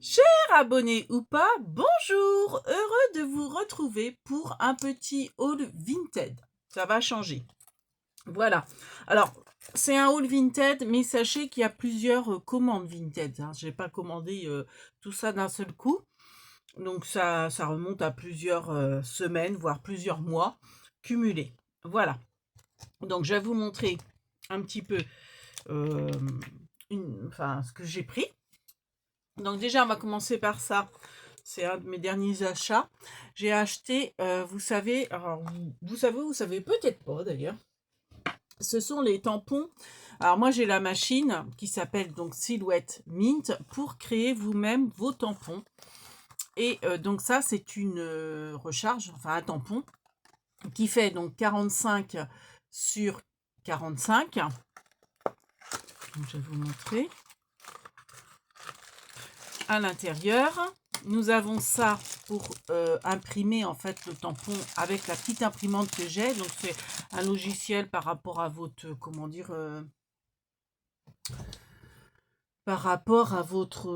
Chers abonnés ou pas, bonjour! Heureux de vous retrouver pour un petit haul Vinted. Ça va changer. Voilà. Alors, c'est un haul Vinted, mais sachez qu'il y a plusieurs commandes Vinted. Je n'ai pas commandé tout ça d'un seul coup. Donc, ça remonte à plusieurs semaines, voire plusieurs mois cumulés. Voilà. Donc, je vais vous montrer un petit peu euh, ce que j'ai pris. Donc déjà, on va commencer par ça. C'est un de mes derniers achats. J'ai acheté, vous savez, alors vous savez peut-être pas d'ailleurs. Ce sont les tampons. Alors moi, j'ai la machine qui s'appelle donc Silhouette Mint pour créer vous-même vos tampons. Et donc ça, c'est une recharge, enfin un tampon qui fait donc 45 sur 45. Donc, je vais vous montrer. À l'intérieur, nous avons ça pour imprimer en fait le tampon avec la petite imprimante que j'ai. Donc c'est un logiciel par rapport à votre par rapport à votre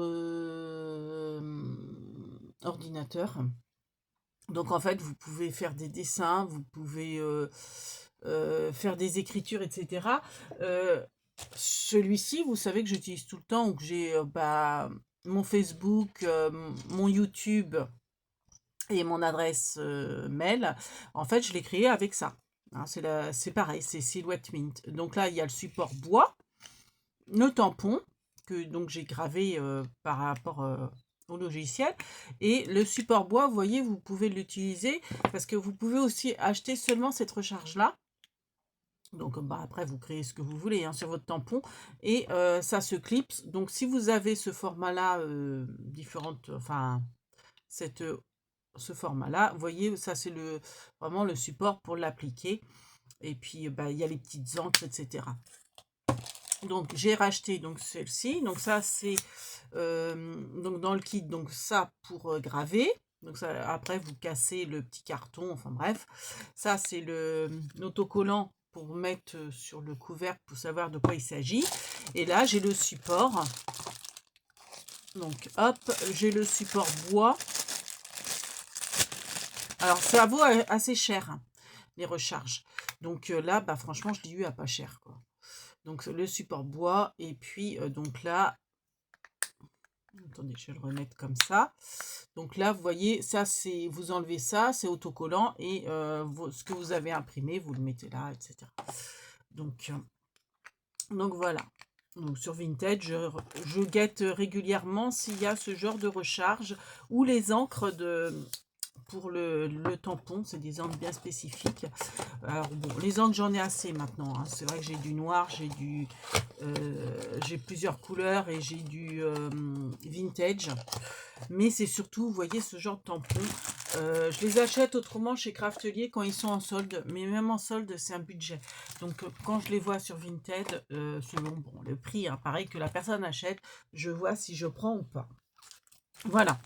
ordinateur. Donc en fait vous pouvez faire des dessins, vous pouvez faire des écritures, etc. Celui-ci, vous savez que j'utilise tout le temps, ou que j'ai mon Facebook, mon YouTube et mon adresse mail. En fait, je l'ai créé avec ça. Hein, c'est pareil, c'est Silhouette Mint. Donc là, il y a le support bois, le tampon, que donc j'ai gravé par rapport au logiciel. Et le support bois, vous voyez, vous pouvez l'utiliser parce que vous pouvez aussi acheter seulement cette recharge-là. Donc après, vous créez ce que vous voulez sur votre tampon et ça se clipse. Donc si vous avez ce format-là, ce format-là, vous voyez, ça c'est vraiment le support pour l'appliquer. Et puis il y a les petites encres, etc. Donc j'ai racheté donc celle-ci. Donc ça c'est donc dans le kit, donc ça pour graver. Donc ça, après vous cassez le petit carton, enfin bref. Ça c'est l'autocollant pour mettre sur le couvercle pour savoir de quoi il s'agit. Et là j'ai le support. Donc hop, j'ai le support bois. Alors ça vaut assez cher les recharges. Donc là, franchement, je l'ai eu à pas cher, quoi. Donc le support bois et puis donc là, attendez, je vais le remettre comme ça. Donc là, vous voyez, ça c'est, vous enlevez ça, c'est autocollant et ce que vous avez imprimé, vous le mettez là, etc. Donc voilà. Donc sur Vinted, je guette régulièrement s'il y a ce genre de recharge ou les encres pour le tampon, c'est des encres bien spécifiques. Alors bon, les encres, j'en ai assez maintenant. C'est vrai que j'ai du noir, j'ai plusieurs couleurs et j'ai du vintage. Mais c'est surtout, vous voyez, ce genre de tampon. Je les achète autrement chez Craftelier quand ils sont en solde. Mais même en solde, c'est un budget. Donc quand je les vois sur Vinted, selon le prix, pareil que la personne achète, je vois si je prends ou pas. Voilà.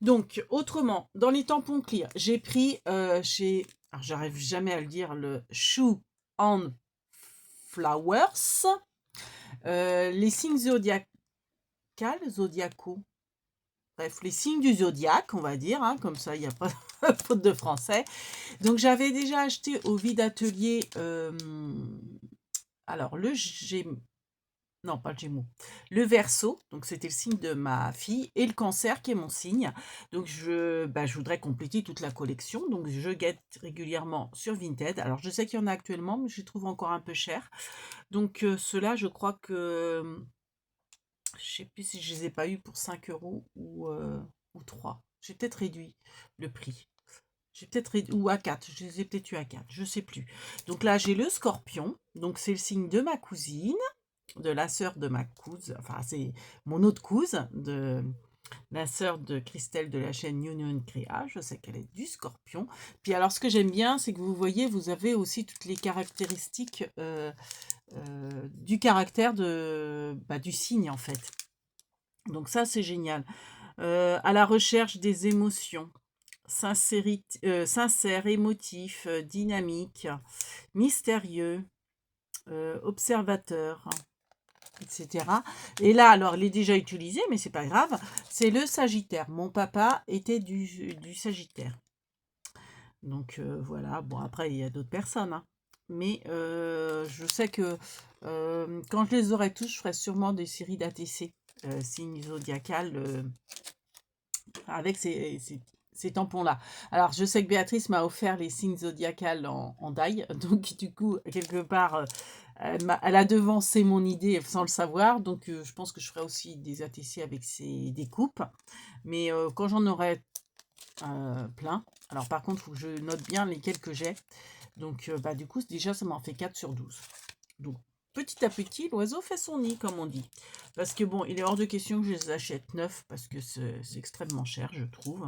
Donc, autrement, dans les tampons clear, j'ai pris chez, alors j'arrive jamais à le dire, le Shoe on Flowers, les signes zodiacaux, bref, les signes du zodiaque, on va dire, comme ça, il n'y a pas de faute de français. Donc, j'avais déjà acheté au vide atelier, alors non, pas le Gémeaux, le Verseau, donc c'était le signe de ma fille, et le Cancer qui est mon signe. Donc je voudrais compléter toute la collection, donc je guette régulièrement sur Vinted. Alors je sais qu'il y en a actuellement, mais je les trouve encore un peu cher. Donc ceux-là, je crois que je sais plus si je les ai pas eu pour 5 euros ou 3. J'ai peut-être réduit le prix. J'ai peut-être réduit, ou à 4, je les ai peut-être eu à 4, je sais plus. Donc là, j'ai le Scorpion, donc c'est le signe de ma cousine, de la sœur de ma cousine, enfin c'est mon autre cousine, de la sœur de Christelle de la chaîne Union Créa, je sais qu'elle est du Scorpion. Puis alors ce que j'aime bien, c'est que vous voyez, vous avez aussi toutes les caractéristiques du caractère du signe en fait. Donc ça c'est génial. À la recherche des émotions, sincère, émotif, dynamique, mystérieux, observateur, etc. Et là, alors, il est déjà utilisé, mais c'est pas grave. C'est le Sagittaire. Mon papa était du Sagittaire. Donc voilà, bon après il y a d'autres personnes, hein. Mais je sais que quand je les aurai tous, je ferai sûrement des séries d'ATC, signes zodiacal, avec ces tampons-là. Alors je sais que Béatrice m'a offert les signes zodiacal en die, donc du coup, quelque part, elle a devancé mon idée sans le savoir, donc je pense que je ferai aussi des ATC avec ces découpes. Mais quand j'en aurai plein. Alors par contre, il faut que je note bien lesquels que j'ai. Donc bah, du coup, déjà, ça m'en fait 4 sur 12. Donc petit à petit, l'oiseau fait son nid, comme on dit. Parce que bon, il est hors de question que je les achète neufs, parce que c'est extrêmement cher, je trouve.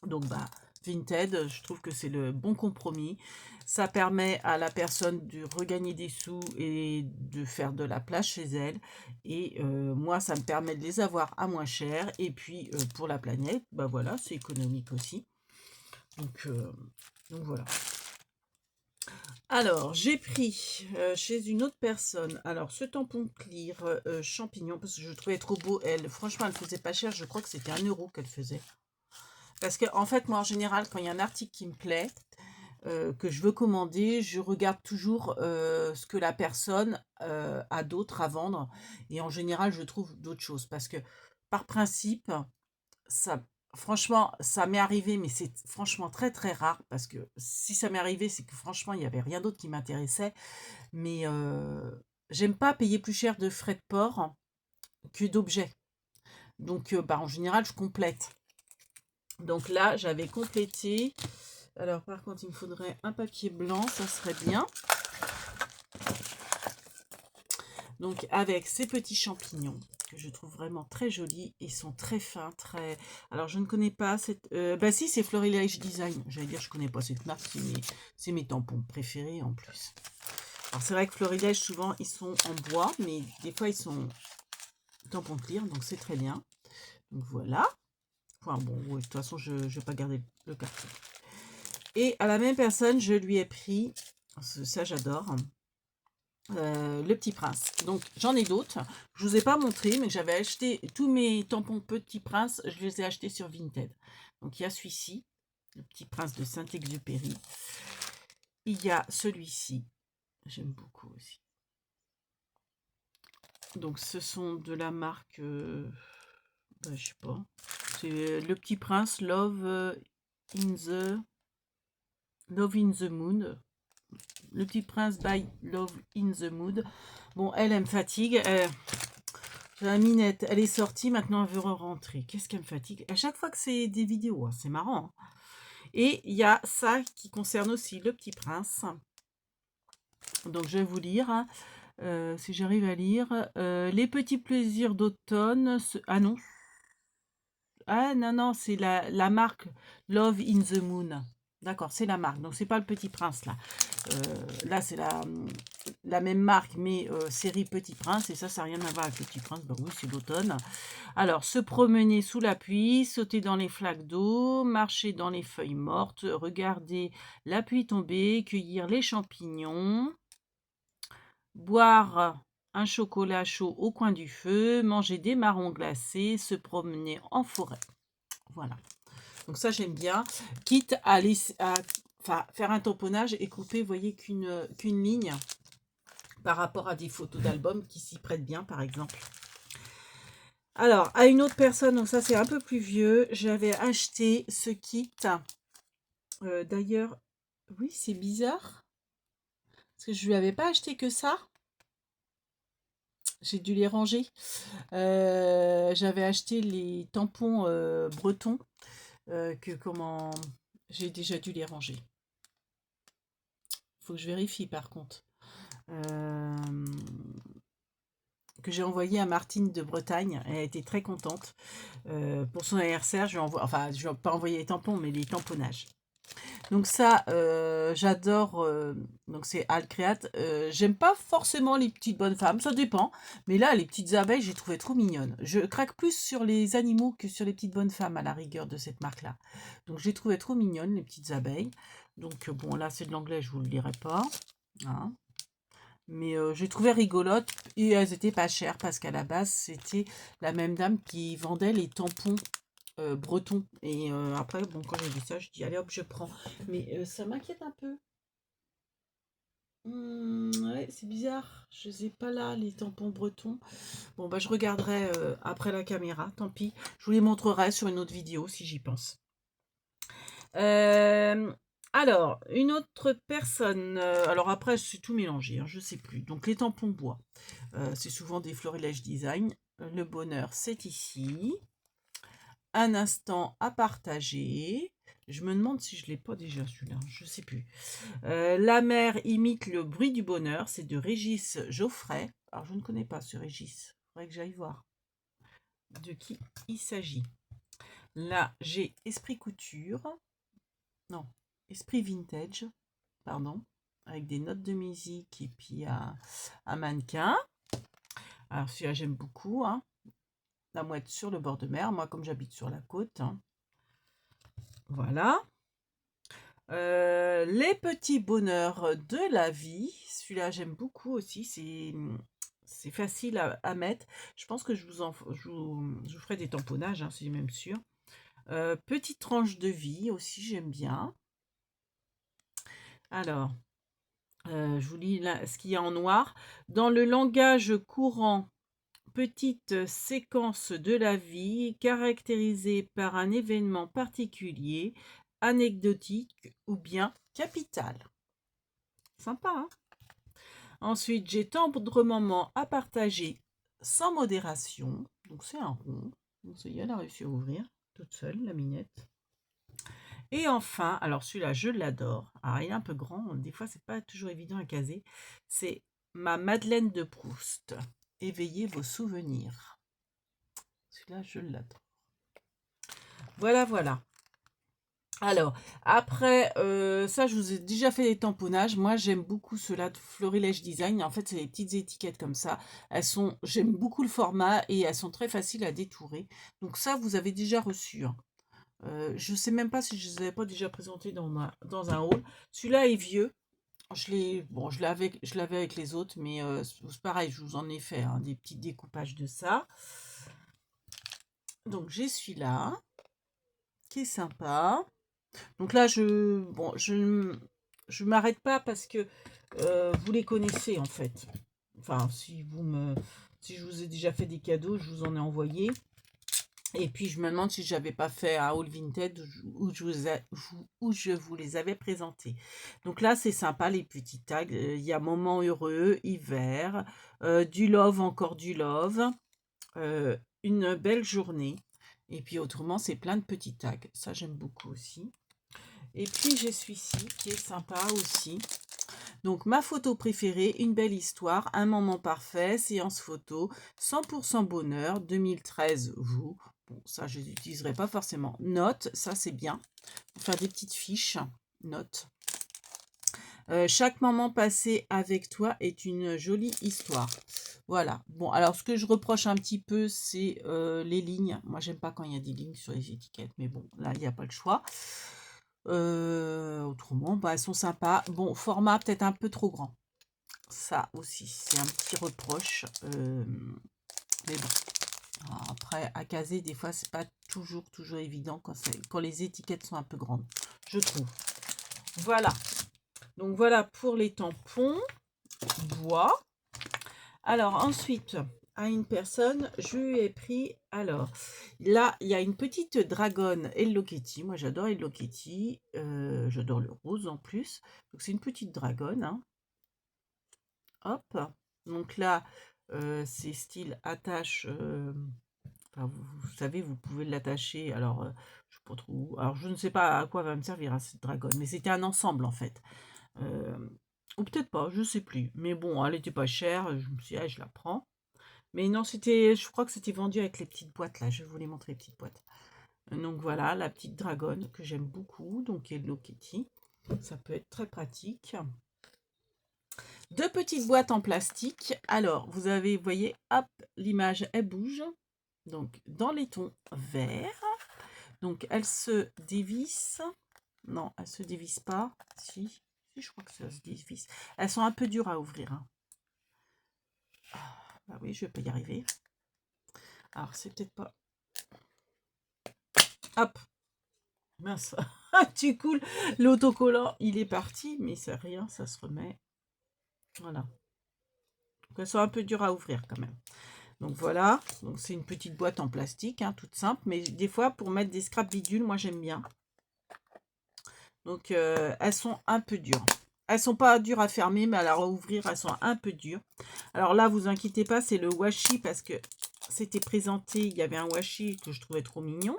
Donc bah, Vinted, je trouve que c'est le bon compromis. Ça permet à la personne de regagner des sous et de faire de la place chez elle. Et moi, ça me permet de les avoir à moins cher. Et puis, pour la planète, bah voilà, c'est économique aussi. Donc voilà. Alors, j'ai pris chez une autre personne, alors ce tampon clear champignon, parce que je le trouvais trop beau. Elle, franchement, elle faisait pas cher. Je crois que c'était 1 € qu'elle faisait. Parce que, en fait, moi, en général, quand il y a un article qui me plaît, que je veux commander, je regarde toujours ce que la personne a d'autre à vendre. Et en général, je trouve d'autres choses. Parce que, par principe, ça, franchement, ça m'est arrivé, mais c'est franchement très, très rare. Parce que si ça m'est arrivé, c'est que franchement, il n'y avait rien d'autre qui m'intéressait. Mais j'aime pas payer plus cher de frais de port que d'objets. Donc, bah, en général, je complète. Donc là, j'avais complété. Alors, par contre, il me faudrait un papier blanc, ça serait bien. Donc, avec ces petits champignons, que je trouve vraiment très jolis. Ils sont très fins, très... Alors, je ne connais pas cette... bah si, c'est Florilège Design. J'allais dire, je connais pas cette marque. C'est mes tampons préférés, en plus. Alors, c'est vrai que Florilège, souvent, ils sont en bois. Mais des fois, ils sont tampons clear. Donc, c'est très bien. Donc, voilà. Enfin, bon, ouais, de toute façon, je ne vais pas garder le carton. Et à la même personne, je lui ai pris, ça j'adore, le Petit Prince. Donc j'en ai d'autres. Je ne vous ai pas montré, mais j'avais acheté tous mes tampons Petit Prince, je les ai achetés sur Vinted. Donc il y a celui-ci, le Petit Prince de Saint-Exupéry. Il y a celui-ci, j'aime beaucoup aussi. Donc ce sont de la marque, je sais pas, c'est le Petit Prince Love in the Mood. Le Petit Prince by Love in the Mood. Bon, elle me fatigue. La minette, elle est sortie, maintenant elle veut rentrer. Qu'est-ce qu'elle me fatigue? À chaque fois que c'est des vidéos, hein, c'est marrant. Hein. Et il y a ça qui concerne aussi le Petit Prince. Donc je vais vous lire, hein, si j'arrive à lire. Les petits plaisirs d'automne. Ah non. Ah non, non, c'est la marque Love in the Moon. D'accord, c'est la marque. Donc c'est pas le Petit Prince là. Là, c'est la même marque, mais série Petit Prince. Et ça n'a rien à voir avec le Petit Prince. Bah oui, c'est l'automne. Alors, se promener sous la pluie, sauter dans les flaques d'eau, marcher dans les feuilles mortes, regarder la pluie tomber, cueillir les champignons, boire un chocolat chaud au coin du feu, manger des marrons glacés, se promener en forêt. Voilà. Donc ça, j'aime bien. Quitte à faire un tamponnage et couper, vous voyez, qu'une ligne par rapport à des photos d'albums qui s'y prêtent bien, par exemple. Alors, à une autre personne, donc ça, c'est un peu plus vieux, j'avais acheté ce kit. D'ailleurs, oui, c'est bizarre. Parce que je lui avais pas acheté que ça. J'ai dû les ranger. J'avais acheté les tampons bretons. J'ai déjà dû les ranger. Faut que je vérifie par contre. Que j'ai envoyé à Martine de Bretagne. Elle a été très contente. Pour son anniversaire, je ne vais pas envoyer les tampons, mais les tamponnages. Donc ça, j'adore. Donc c'est Alcreate. J'aime pas forcément les petites bonnes femmes, ça dépend. Mais là, les petites abeilles, j'ai trouvé trop mignonnes. Je craque plus sur les animaux que sur les petites bonnes femmes à la rigueur de cette marque-là. Donc j'ai trouvé trop mignonnes les petites abeilles. Donc bon, là c'est de l'anglais, je vous le lirai pas. Hein. Mais j'ai trouvé rigolote et elles étaient pas chères parce qu'à la base, c'était la même dame qui vendait les tampons bretons. Et après, bon, quand j'ai vu ça, je dis allez hop, je prends. Mais ça m'inquiète un peu. Ouais, c'est bizarre. Je les ai pas là, les tampons bretons. Bon, bah, je regarderai après la caméra. Tant pis. Je vous les montrerai sur une autre vidéo si j'y pense. Euh, alors, une autre personne. Alors après, c'est tout mélangé, hein, je sais plus. Donc, les tampons bois. C'est souvent des Florilège Design. Le bonheur, c'est ici. Un instant à partager. Je me demande si je ne l'ai pas déjà celui-là, je ne sais plus. La mer imite le bruit du bonheur, c'est de Régis Geoffrey. Alors je ne connais pas ce Régis, il faudrait que j'aille voir de qui il s'agit. Là j'ai Esprit Couture, non, Esprit Vintage, pardon, avec des notes de musique et puis un mannequin. Alors celui-là j'aime beaucoup, hein. La mouette sur le bord de mer, moi comme j'habite sur la côte, hein. Voilà. Les petits bonheurs de la vie. Celui-là, j'aime beaucoup aussi. C'est facile à mettre. Je pense que je vous ferai des tamponnages, hein, c'est même sûr. Petite tranche de vie aussi, j'aime bien. Alors, je vous lis là, ce qu'il y a en noir. Dans le langage courant, petite séquence de la vie caractérisée par un événement particulier, anecdotique ou bien capital. Sympa, hein? Ensuite, j'ai tendre moment à partager sans modération. Donc, c'est un rond. Donc, ça y est, elle a réussi à ouvrir toute seule, la minette. Et enfin, alors celui-là, je l'adore. Alors, il est un peu grand. Des fois, c'est pas toujours évident à caser. C'est ma Madeleine de Proust. Éveillez vos souvenirs. Celui-là, je l'adore. Voilà, voilà. Alors, après, ça, je vous ai déjà fait les tamponnages. Moi, j'aime beaucoup ceux-là de Florilège Design. En fait, c'est des petites étiquettes comme ça. J'aime beaucoup le format et elles sont très faciles à détourer. Donc ça, vous avez déjà reçu, hein. Je ne sais même pas si je ne les avais pas déjà présentés dans un haul. Celui-là est vieux. Je l'avais avec les autres, mais c'est pareil, je vous en ai fait, hein, des petits découpages de ça. Donc, j'ai celui-là, qui est sympa. Donc là, je m'arrête pas parce que vous les connaissez en fait. Enfin, si je vous ai déjà fait des cadeaux, je vous en ai envoyé. Et puis je me demande si j'avais pas fait un haul vintage où je vous les avais présentés. Donc là, c'est sympa les petits tags. Il y a moment heureux, hiver, du love, encore du love, une belle journée. Et puis autrement, c'est plein de petits tags. Ça, j'aime beaucoup aussi. Et puis j'ai celui-ci qui est sympa aussi. Donc ma photo préférée, une belle histoire, un moment parfait, séance photo, 100% bonheur, 2013 vous. Bon, ça je n'utiliserai pas forcément. Notes, ça c'est bien. Pour faire des petites fiches, notes. Chaque moment passé avec toi est une jolie histoire. Voilà. Bon, alors ce que je reproche un petit peu, c'est les lignes. Moi, j'aime pas quand il y a des lignes sur les étiquettes, mais bon, là, il n'y a pas le choix. Autrement, bah, elles sont sympas. Bon, format peut-être un peu trop grand. Ça aussi, c'est un petit reproche. Mais bon, après, à caser, des fois, c'est pas toujours évident quand les étiquettes sont un peu grandes, je trouve. Voilà. Donc, voilà pour les tampons bois. Alors, ensuite, à une personne, je lui ai pris, alors, là, il y a une petite dragonne Hello Kitty. Moi, j'adore Hello Kitty. J'adore le rose en plus. Donc, c'est une petite dragonne, hein. Hop. Donc là, c'est style attache. Enfin, vous savez, vous pouvez l'attacher. Alors, je sais pas trop où. Alors, je ne sais pas à quoi va me servir, hein, cette dragonne. Mais c'était un ensemble, en fait. Ou peut-être pas, je sais plus. Mais bon, elle était pas chère. Je me suis dit, ah, je la prends. Mais non, je crois que c'était vendu avec les petites boîtes là. Je vais vous les montrer, les petites boîtes. Donc voilà, la petite dragonne que j'aime beaucoup. Donc Hello Kitty. Ça peut être très pratique. Deux petites boîtes en plastique. Alors, vous voyez, hop, l'image, elle bouge. Donc, dans les tons verts. Donc, elle se dévisse. Non, elle se dévisse pas. Si, je crois que ça se dévisse. Elles sont un peu dures à ouvrir, hein. Bah oui, je vais pas y arriver. Alors, c'est peut-être pas... Hop, mince. Tu coules. L'autocollant, il est parti, mais c'est rien, ça se remet. Voilà. Donc, elles sont un peu dures à ouvrir quand même. Donc voilà, donc c'est une petite boîte en plastique, hein, toute simple, mais des fois pour mettre des scraps bidules, moi j'aime bien. Donc elles sont un peu dures. Elles sont pas dures à fermer, mais à la rouvrir, elles sont un peu dures. Alors là, vous inquiétez pas, c'est le washi parce que c'était présenté, il y avait un washi que je trouvais trop mignon.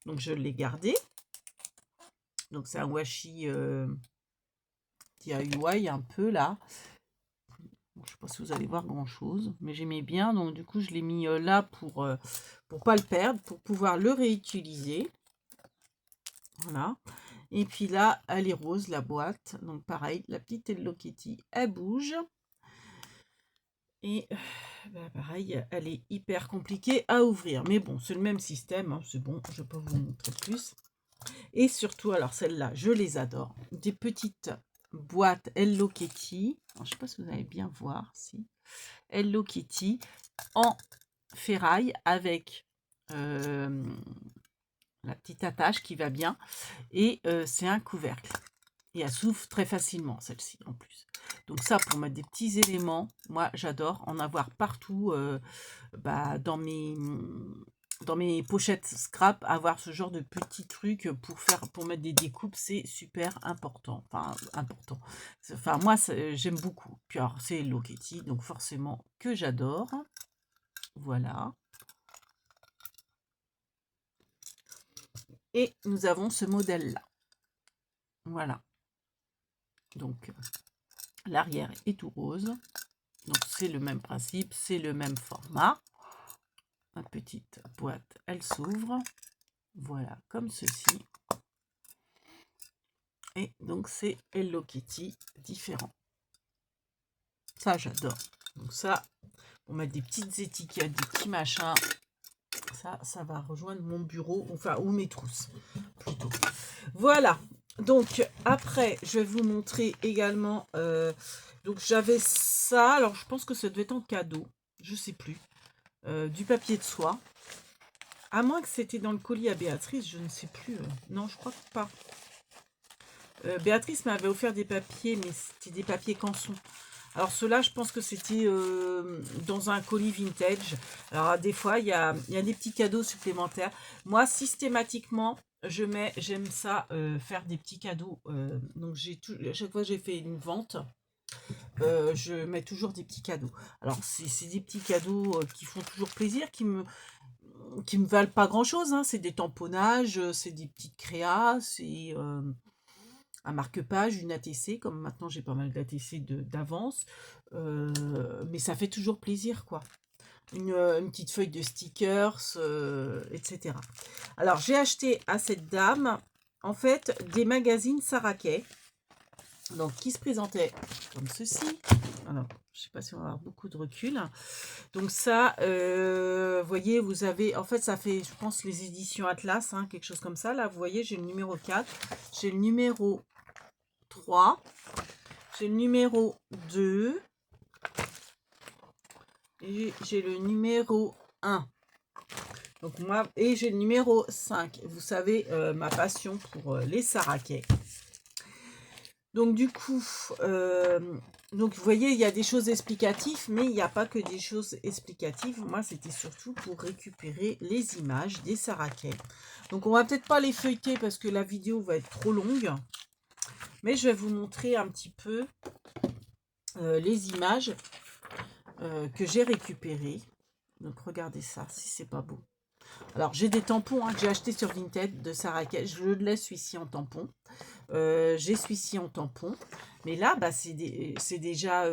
Donc je l'ai gardé. Donc c'est un washi DIY un peu là. Je ne sais pas si vous allez voir grand chose, mais j'aimais bien. Donc du coup, je l'ai mis là pour pas le perdre, pour pouvoir le réutiliser. Voilà. Et puis là, elle est rose, la boîte. Donc pareil, la petite Hello Kitty, elle bouge. Et bah, pareil, elle est hyper compliquée à ouvrir. Mais bon, c'est le même système, hein, c'est bon, je peux vous montrer plus. Et surtout, alors celles-là, je les adore. Des petites boîtes Hello Kitty. Alors, je ne sais pas si vous allez bien voir, si. Hello Kitty en ferraille avec la petite attache qui va bien. Et c'est un couvercle. Et elle s'ouvre très facilement, celle-ci, en plus. Donc ça, pour mettre des petits éléments, moi, j'adore en avoir partout dans mes pochettes scrap, avoir ce genre de petits trucs pour mettre des découpes, c'est super important. Enfin, important. Enfin, moi, j'aime beaucoup. Puis alors, c'est Hello Kitty, donc forcément que j'adore. Voilà. Et nous avons ce modèle-là. Voilà. Donc, l'arrière est tout rose. Donc, c'est le même principe, c'est le même format. Ma petite boîte, elle s'ouvre. Voilà, comme ceci. Et donc, c'est Hello Kitty différent. Ça, j'adore. Donc ça, on met des petites étiquettes, des petits machins. Ça va rejoindre mon bureau, enfin, ou mes trousses, plutôt. Voilà. Donc, après, je vais vous montrer également... donc, j'avais ça. Alors, je pense que ça devait être en cadeau. Je sais plus. Du papier de soie. À moins que c'était dans le colis à Béatrice, je ne sais plus. Non, je crois pas. Béatrice m'avait offert des papiers, mais c'était des papiers canson. Alors ceux-là, je pense que c'était dans un colis vintage. Alors des fois, il y a des petits cadeaux supplémentaires. Moi, systématiquement, j'aime ça, faire des petits cadeaux. Donc à chaque fois que j'ai fait une vente, je mets toujours des petits cadeaux. Alors c'est des petits cadeaux qui font toujours plaisir, qui me valent pas grand-chose, hein. C'est des tamponnages, c'est des petites créas, c'est un marque-page, une ATC, comme maintenant j'ai pas mal d'ATC d'avance, mais ça fait toujours plaisir, quoi. Une petite feuille de stickers, etc. Alors, j'ai acheté à cette dame, en fait, des magazines Sarah Kay, donc qui se présentaient comme ceci. Alors, je sais pas si on va avoir beaucoup de recul. Donc ça, vous voyez, vous avez, en fait, ça fait, je pense, les éditions Atlas, hein, quelque chose comme ça. Là, vous voyez, j'ai le numéro 4, j'ai le numéro 3, j'ai le numéro 2 et j'ai le numéro 1. Donc moi, et j'ai le numéro 5. Vous savez, ma passion pour les Sarah Kay. Donc du coup, donc vous voyez, il y a des choses explicatives, mais il n'y a pas que des choses explicatives. Moi, c'était surtout pour récupérer les images des Sarah Kay. Donc on va peut-être pas les feuilleter parce que la vidéo va être trop longue. Mais je vais vous montrer un petit peu les images que j'ai récupérées. Donc regardez ça, si c'est pas beau. Alors j'ai des tampons, hein, que j'ai acheté sur Vinted de Sarah Kay. Je le laisse celui-ci en tampon. J'ai celui-ci en tampon. Mais là, bah, c'est déjà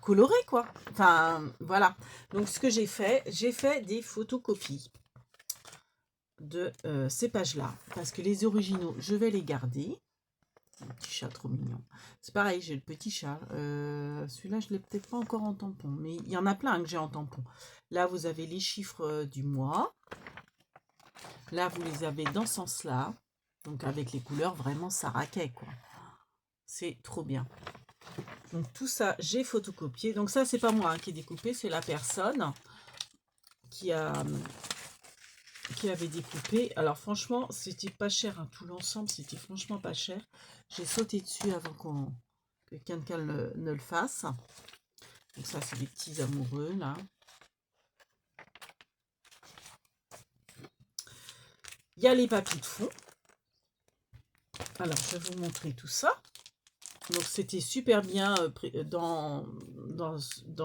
coloré, quoi. Enfin, voilà. Donc ce que j'ai fait des photocopies de ces pages-là. Parce que les originaux, je vais les garder. Un petit chat trop mignon. C'est pareil, j'ai le petit chat. Celui-là, je ne l'ai peut-être pas encore en tampon. Mais il y en a plein, hein, que j'ai en tampon. Là, vous avez les chiffres du mois. Là, vous les avez dans ce sens-là. Donc, avec les couleurs vraiment Sarah Kay, quoi. C'est trop bien. Donc tout ça, j'ai photocopié. Donc ça, c'est pas moi hein, qui ai découpé, c'est la personne qui avait découpé. Alors franchement, c'était pas cher. Hein. Tout l'ensemble, c'était franchement pas cher. J'ai sauté dessus avant que quelqu'un ne le fasse. Donc ça, c'est des petits amoureux, là. Il y a les papiers de fond. Alors, je vais vous montrer tout ça. Donc, c'était super bien dans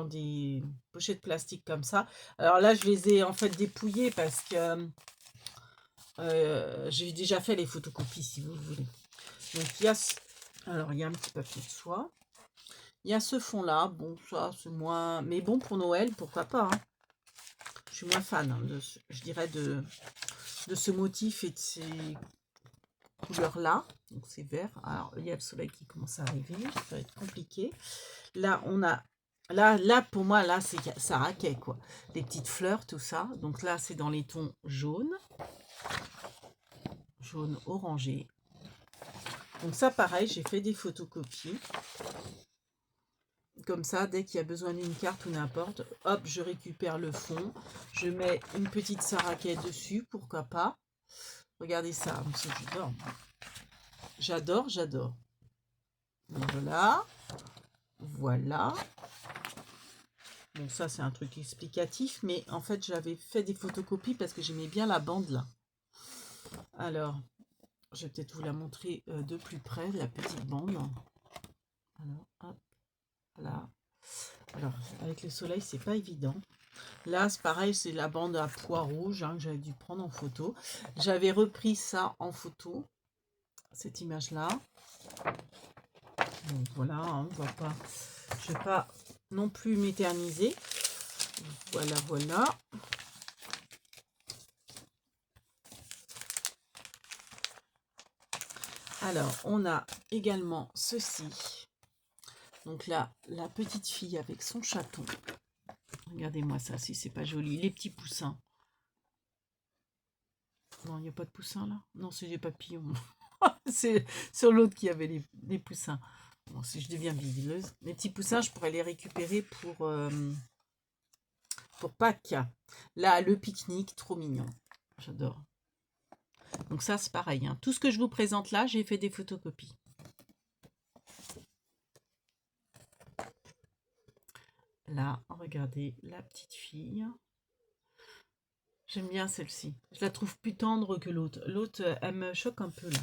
des pochettes plastiques comme ça. Alors là, je les ai en fait dépouillées parce que j'ai déjà fait les photocopies, si vous voulez. Donc, alors, il y a un petit papier de soie. Il y a ce fond-là. Bon, ça, c'est moins... Mais bon, pour Noël, pourquoi pas. Hein. Je suis moins fan, hein, je dirais, de ce motif et de ces couleurs-là. Donc, c'est vert. Alors, il y a le soleil qui commence à arriver. Ça va être compliqué. Là, on a... Là, pour moi, là, c'est ça raquait, quoi. Les petites fleurs, tout ça. Donc là, c'est dans les tons jaunes. Jaune orangé. Donc ça, pareil, j'ai fait des photocopies. Comme ça, dès qu'il y a besoin d'une carte ou n'importe, hop, je récupère le fond. Je mets une petite saraquet dessus, pourquoi pas. Regardez ça, j'adore. J'adore, j'adore. Voilà. Voilà. Bon, ça, c'est un truc explicatif, mais en fait, j'avais fait des photocopies parce que j'aimais bien la bande, là. Alors, je vais peut-être vous la montrer de plus près, la petite bande. Alors, hop, là. Alors, avec le soleil, c'est pas évident. Là, c'est pareil, c'est la bande à pois rouge hein, que j'avais dû prendre en photo. J'avais repris ça en photo, cette image-là. Donc voilà, hein, on va pas, je ne vais pas non plus m'éterniser. Voilà, voilà. Alors, on a également ceci. Donc là, la petite fille avec son chaton. Regardez-moi ça, si c'est pas joli. Les petits poussins. Non, il n'y a pas de poussins là. Non, c'est des papillons. C'est sur l'autre qui avait les poussins. Bon, si je deviens bidileuse. Les petits poussins, je pourrais les récupérer pour Pâques. Là, le pique-nique, trop mignon. J'adore. Donc ça, c'est pareil. Hein. Tout ce que je vous présente là, j'ai fait des photocopies. Là, regardez la petite fille. J'aime bien celle-ci. Je la trouve plus tendre que l'autre. L'autre, elle me choque un peu là.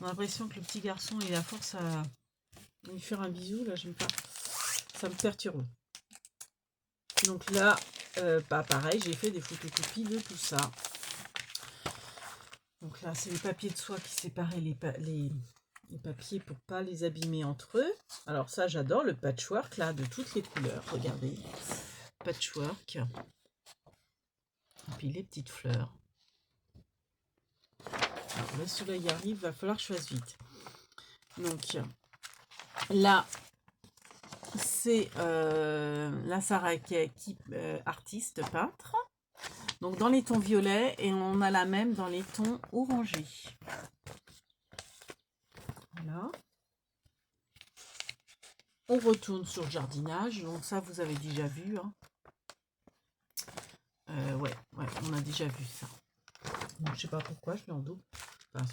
On a l'impression que le petit garçon, il a force à lui faire un bisou. Là, j'aime pas. Ça me perturbe. Donc là, pareil, j'ai fait des photocopies de tout ça. Donc là, c'est les papiers de soie qui séparaient les papiers pour pas les abîmer entre eux. Alors ça, j'adore le patchwork là, de toutes les couleurs. Regardez, patchwork. Et puis les petites fleurs. Alors, le soleil arrive, va falloir que je fasse vite. Donc là, c'est la Saraquet artiste peintre. Donc dans les tons violets et on a la même dans les tons orangés. Voilà. On retourne sur le jardinage. Donc ça, vous avez déjà vu. Hein. Ouais, on a déjà vu ça. Donc, je sais pas pourquoi, je l'ai en double. Enfin,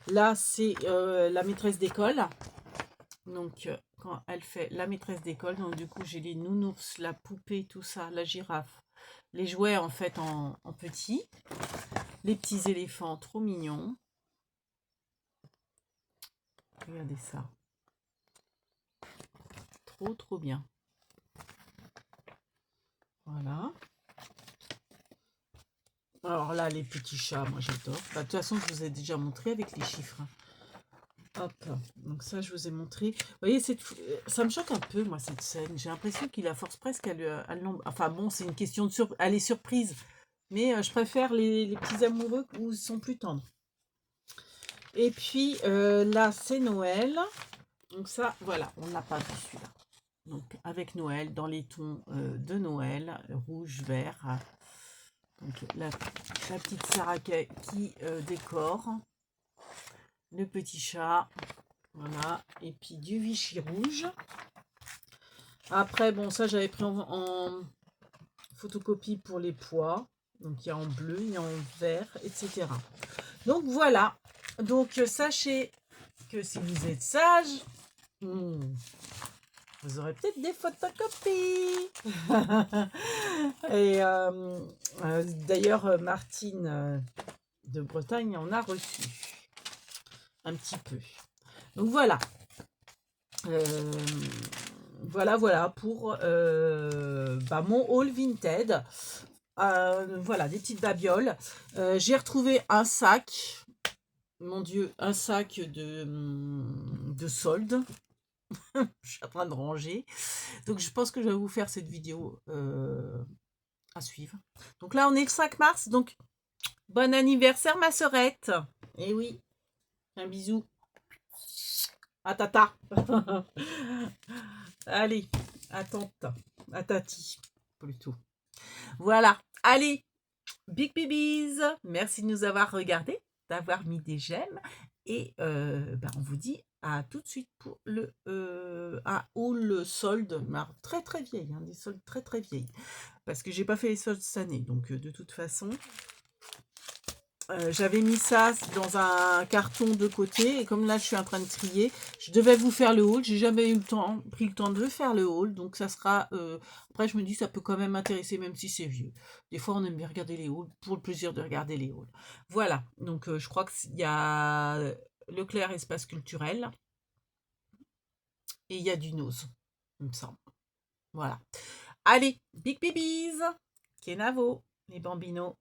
là, c'est la maîtresse d'école. Donc, quand elle fait la maîtresse d'école, donc du coup, j'ai les nounours, la poupée, tout ça, la girafe. Les jouets, en fait, en petit. Les petits éléphants, trop mignons. Regardez ça. Trop, trop bien. Voilà. Alors là, les petits chats, moi j'adore. Bah, de toute façon, je vous ai déjà montré avec les chiffres. Hop, donc ça, je vous ai montré. Vous voyez, ça me choque un peu, moi, cette scène. J'ai l'impression qu'il a force presque à l'ombre. Enfin bon, c'est une question de elle est surprise. Mais je préfère les petits amoureux où ils sont plus tendres. Et puis, là, c'est Noël. Donc ça, voilà, on n'a pas vu celui-là. Donc, avec Noël, dans les tons de Noël, rouge, vert. Donc, la petite Saraquet qui décore. Le petit chat. Voilà. Et puis, du Vichy rouge. Après, bon, ça, j'avais pris en photocopie pour les pois. Donc, il y a en bleu, il y a en vert, etc. Donc, voilà. Donc, sachez que si vous êtes sage, vous aurez peut-être des photocopies. Et d'ailleurs, Martine de Bretagne en a reçu un petit peu. Donc voilà. Voilà pour mon haul Vinted. Voilà, des petites babioles. J'ai retrouvé un sac. Mon Dieu, un sac de solde. Je suis en train de ranger. Donc je pense que je vais vous faire cette vidéo à suivre. Donc là, on est le 5 mars. Donc, bon anniversaire, ma sœurette. Et oui, un bisou. À tata. Allez, à tante. À tati, plutôt. Voilà. Allez, big babies. Merci de nous avoir regardés, d'avoir mis des j'aime. Et on vous dit à tout de suite pour un haul solde, mais alors, très très vieille, des soldes très très vieilles. Parce que j'ai pas fait les soldes cette année, donc de toute façon, j'avais mis ça dans un carton de côté, et comme là je suis en train de trier, je devais vous faire le haul, j'ai jamais pris le temps de faire le haul, donc ça sera, après je me dis ça peut quand même m'intéresser même si c'est vieux. Des fois on aime bien regarder les hauls, pour le plaisir de regarder les hauls. Voilà, donc je crois qu'il y a Leclerc Espace Culturel, et il y a du Nose, il me semble. Voilà. Allez, big babies, Kenavo, les bambinos.